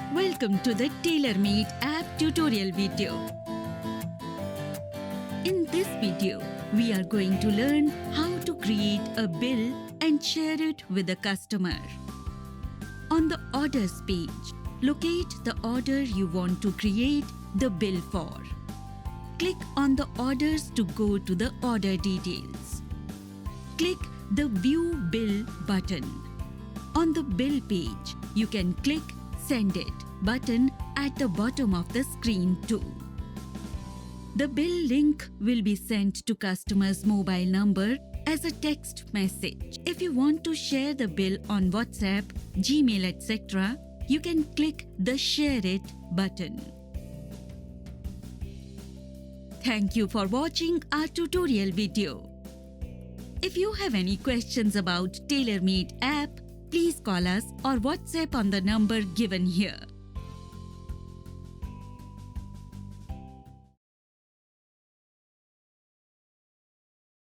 Welcome to the TailorMate App tutorial video. In this video, we are going to learn how to create a bill and share it with the customer. On the Orders page, locate the order you want to create the bill for. Click on the orders to go to the order details. Click the View Bill button. On the bill page, you can click Send It button at the bottom of the screen too. The bill link will be sent to customer's mobile number as a text message. If you want to share the bill on WhatsApp, Gmail, etc., you can click the Share It button. Thank you for watching our tutorial video. If you have any questions about TailorMate app, please call us or WhatsApp on the number given here.